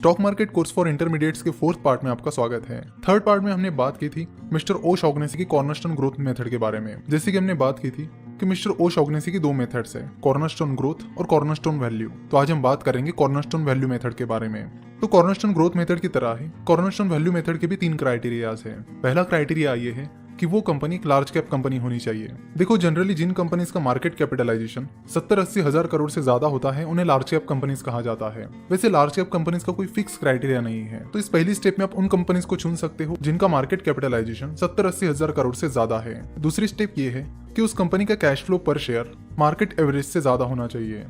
Stock market course for intermediates के fourth part में आपका स्वागत है। थर्ड पार्ट में हमने बात की थी मिस्टर ओ शॉगनेसी की कॉर्नरस्टोन ग्रोथ मेथड के बारे में। जैसे कि हमने बात की थी कि मिस्टर ओ शॉगनेसी की दो मेथड्स है, कॉर्नरस्टोन ग्रोथ और कॉर्नरस्टोन वैल्यू। तो आज हम बात करेंगे कॉर्नरस्टोन वैल्यू मेथड के बारे में। तो कॉर्नरस्टोन ग्रोथ मेथड की तरह ही कॉर्नरस्टोन वैल्यू मेथड के भी 3 क्राइटेरियाज है। पहला क्राइटेरिया ये है कि वो कंपनी एक लार्ज कैप कंपनी होनी चाहिए। देखो, जनरली जिन कंपनीज का मार्केट कैपिटलाइजेशन 70-80 हजार करोड़ से ज्यादा होता है उन्हें लार्ज कैप कंपनीज कहा जाता है। वैसे लार्ज कैप कंपनीज का कोई फिक्स क्राइटेरिया नहीं है, तो इस पहली स्टेप में आप उन कंपनीज को चुन सकते हो जिनका मार्केट कैपिटलाइजेशन 70-80 हजार करोड़ से ज्यादा है। दूसरी स्टेप ये है कि उस कंपनी का कैश फ्लो पर शेयर मार्केट एवरेज से ज्यादा होना चाहिए।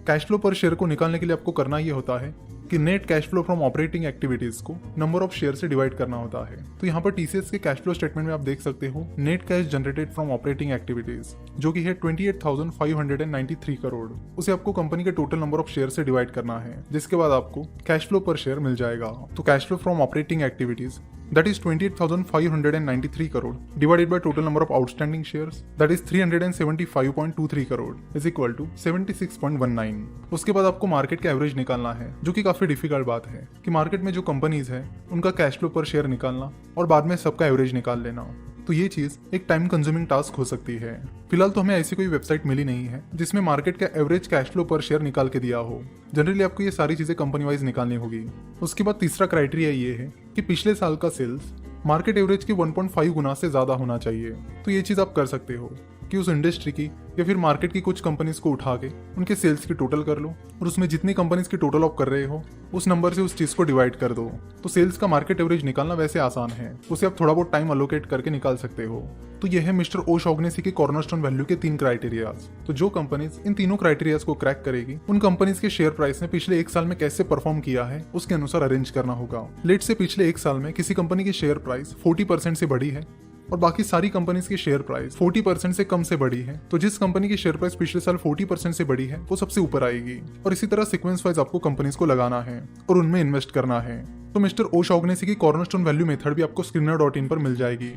कैश फ्लो पर शेयर को निकालने के लिए आपको करना ये होता है कि net cash flow from operating activities को नंबर ऑफ शेयर से डिवाइड करना होता है। तो यहाँ पर टीसीएस के कैश फ्लो स्टेटमेंट में आप देख सकते हो net cash generated from operating activities, जो कि है 28,593 करोड़। उसे आपको कंपनी के टोटल नंबर ऑफ शेयर से डिवाइड करना है, जिसके बाद आपको कैश फ्लो पर शेयर मिल जाएगा। तो cash flow from operating activities that is 28,593 crore divided by total number of outstanding shares that is 375.23 crore is equal to 76.19। उसके बाद आपको मार्केट का एवरेज निकालना है, जो कि काफी डिफिकल्ट बात है कि मार्केट में जो कंपनीज है उनका कैश फ्लो पर शेयर निकालना और बाद में सबका एवरेज निकाल लेना। तो ये चीज एक टाइम कंज्यूमिंग टास्क हो सकती है। फिलहाल तो हमें ऐसी कोई वेबसाइट मिली नहीं है जिसमें मार्केट का एवरेज कैश फ्लो पर शेयर निकाल के दिया हो। जनरली आपको ये सारी चीजें कंपनी वाइज निकालनी होगी। उसके बाद तीसरा क्राइटेरिया ये है कि पिछले साल का सेल्स मार्केट एवरेज के 1.5 गुना से ज्यादा होना चाहिए। तो ये चीज आप कर सकते हो कि उस इंडस्ट्री की या फिर मार्केट की कुछ कंपनीज को उठा के उनके सेल्स की टोटल कर लो और उसमें जितनी कंपनीज की टोटल आप कर रहे हो उस नंबर से उस चीज को डिवाइड कर दो। तो सेल्स का मार्केट एवरेज निकालना वैसे आसान है, उसे आप थोड़ा बहुत टाइम अलोकेट करके निकाल सकते हो। तो यह है मिस्टर ओ शॉगनेसी के कॉर्नरस्टोन वैल्यू के 3 क्राइटेरियाज। तो जो कंपनीज इन तीनों क्राइटेरियाज को क्रैक करेगी उन कंपनीज के शेयर प्राइस ने पिछले 1 साल में कैसे परफॉर्म किया है उसके अनुसार अरेंज करना होगा। लेट से पिछले 1 साल में किसी कंपनी की शेयर प्राइस 40% से बढ़ी है और बाकी सारी कंपनीज की शेयर प्राइस 40% से कम से बढ़ी है, तो जिस कंपनी की शेयर प्राइस पिछले साल 40% से बढ़ी है वो सबसे ऊपर आएगी। और इसी तरह सीक्वेंस वाइज आपको कंपनीज को लगाना है और उनमें इन्वेस्ट करना है। तो मिस्टर ओ शॉगनेसी की कॉर्नरस्टोन वैल्यू मेथड भी आपको screener.in पर मिल जाएगी।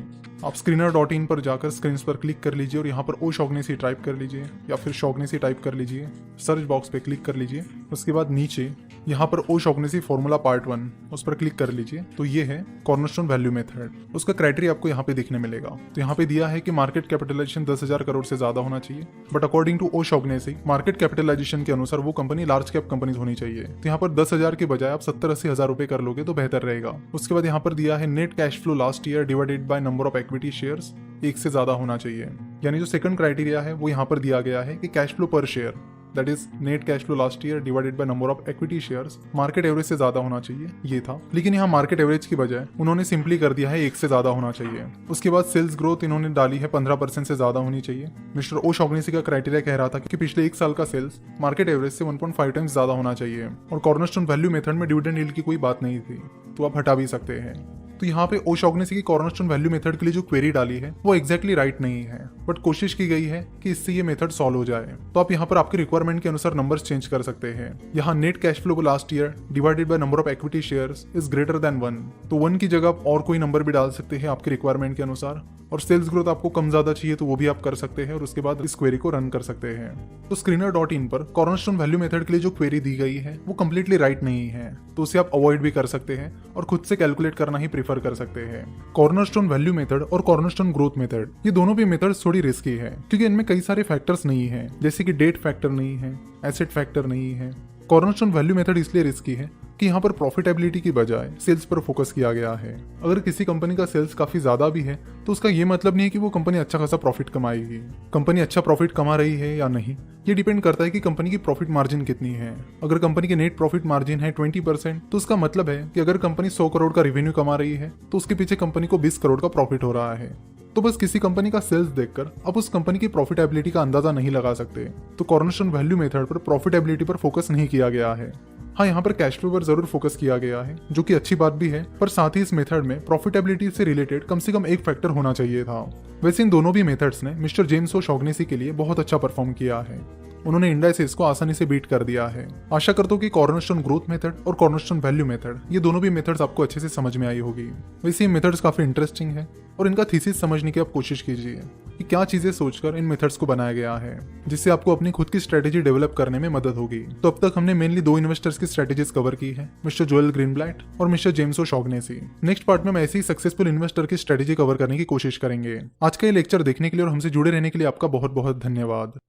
आप screener.in पर जाकर स्क्रीन पर क्लिक कर लीजिए और यहाँ पर ओ शॉगनेसी टाइप कर लीजिए या फिर शॉगनेसी टाइप कर लीजिए, सर्च बॉक्स पे क्लिक कर लीजिए। उसके बाद नीचे यहाँ पर ओ शॉगनेसी फॉर्मूला पार्ट 1 उस पर क्लिक कर लीजिए। तो ये है कॉर्नरस्टोन वैल्यू मेथड। उसका क्राइटेरिया आपको यहाँ पे दिखने मिलेगा। तो यहाँ पे दिया है कि मार्केट कैपिटलाइजेशन 10,000 करोड़ से ज्यादा होना चाहिए, but according to O'Shaughnessy market capitalisation के अनुसार वो कंपनी लार्ज कैप कंपनी होनी चाहिए। तो यहाँ पर 10,000 के बजाय आप 70-80 हजार रुपए कर लोगे तो बेहतर रहेगा। उसके बाद यहाँ पर दिया है net cash flow last year divided by number of equity shares 1 से ज्यादा होना चाहिए। यानी जो सेकंड क्राइटेरिया है वो यहाँ पर दिया गया है कि कैश फ्लो पर share that is net cash flow last year divided by number of equity shares market average से ज्यादा होना चाहिए, ये था। लेकिन यहाँ मार्केट एवरेज की बजाय उन्होंने सिंपली कर दिया है 1 से ज्यादा होना चाहिए। उसके बाद सेल्स ग्रोथ इन्होंने डाली है 15% से ज्यादा होनी चाहिए। मिस्टर ओ शॉगनेसी का क्राइटेरिया कह रहा था कि पिछले 1 साल का सेल्स मार्केट एवरेज से 1.5 टाइम्स ज्यादा होना चाहिए। और कॉर्नरस्टोन वैल्यू मेथड में डिविडेंड यील्ड की कोई बात नहीं थी, तो आप हटा भी सकते हैं। तो यहाँ पे ओ शॉगनेसी की कॉर्नरस्टोन वैल्यू मेथड के लिए जो क्वेरी डाली है वो एग्जैक्टली राइट नहीं है, बट कोशिश की गई है कि इससे ये मेथड सॉल्व हो जाए। तो आप यहाँ पर आपके रिक्वायरमेंट के अनुसार नंबर्स चेंज कर सकते हैं। यहाँ net cash flow last year divided by number of equity shares is greater than 1, तो 1 की जगह आप और कोई नंबर भी डाल सकते हैं आपके रिक्वायरमेंट के अनुसार। और सेल्स ग्रोथ आपको कम ज्यादा चाहिए तो वो भी आप कर सकते हैं और उसके बाद इस क्वेरी को रन कर सकते हैं। तो screener.in पर कॉर्नरस्टोन वैल्यू मेथड के लिए जो क्वेरी दी गई है वो कम्प्लीटली राइट नहीं है, तो उसे आप अवॉइड भी कर सकते हैं और खुद से कैलकुलेट करना ही प्रीफर कर सकते हैं। कॉर्नरस्टोन वैल्यू मेथड और कॉर्नरस्टोन ग्रोथ मेथड ये दोनों भी मेथड्स थोड़ी रिस्की है, क्योंकि इनमें कई सारे फैक्टर्स नहीं है, जैसे कि डेट फैक्टर नहीं है, एसेट फैक्टर नहीं है। कॉर्नरस्टोन वैल्यू मेथड इसलिए रिस्की है कि यहाँ पर प्रॉफिटेबिलिटी की बजाय सेल्स पर फोकस किया गया है। अगर किसी कंपनी का सेल्स काफी ज्यादा भी है तो उसका ये मतलब नहीं है कि वो कंपनी अच्छा खासा प्रॉफिट कमाएगी। कंपनी अच्छा प्रॉफिट कमा रही है या नहीं ये डिपेंड करता है कि कंपनी की प्रॉफिट मार्जिन कितनी है। अगर कंपनी की नेट प्रॉफिट मार्जिन है 20%, तो उसका मतलब है कि अगर कंपनी 100 करोड़ का रेवेन्यू कमा रही है तो उसके पीछे कंपनी को 20 करोड़ का प्रॉफिट हो रहा है। तो बस किसी कंपनी का सेल्स देखकर आप उस कंपनी की प्रॉफिटेबिलिटी का अंदाजा नहीं लगा सकते। तो कॉर्नरस्टोन वैल्यू मेथड पर प्रॉफिटेबिलिटी पर फोकस नहीं किया गया है। हाँ, यहाँ पर कैश फ्लो पर जरूर फोकस किया गया है, जो कि अच्छी बात भी है, पर साथ ही इस मेथड में प्रॉफिटेबिलिटी से रिलेटेड कम से कम एक फैक्टर होना चाहिए था। वैसे इन दोनों भी मेथड्स ने मिस्टर जेम्स ओ शॉगनेसी के लिए बहुत अच्छा परफॉर्म किया है। उन्होंने इंडाइसेस को आसानी से बीट कर दिया है। आशा करता हूँ कि कॉर्नरस्टोन ग्रोथ मेथड और कॉर्नरस्टोन वैल्यू मेथड, ये दोनों भी मेथड्स आपको अच्छे से समझ में आई होगी। वैसे ये मेथड्स काफी इंटरेस्टिंग है और इनका थीसिस समझने की आप कोशिश कीजिए कि क्या चीजें सोचकर इन मेथड्स को बनाया गया है, जिससे आपको अपनी खुद की स्ट्रेटेजी डेवलप करने में मदद होगी। तो अब तक हमने मेनली 2 इन्वेस्टर्स की स्ट्रेटेजीज कवर की है, मिस्टर जोएल ग्रीनब्लैट और मिस्टर जेम्स ओशॉग्नेसी। नेक्स्ट पार्ट में हम ऐसे ही सक्सेसफुल इन्वेस्टर की स्ट्रेटेजी कवर करने की कोशिश करेंगे। आज का ये लेक्चर देखने के लिए और हमसे जुड़े रहने के लिए आपका बहुत बहुत धन्यवाद।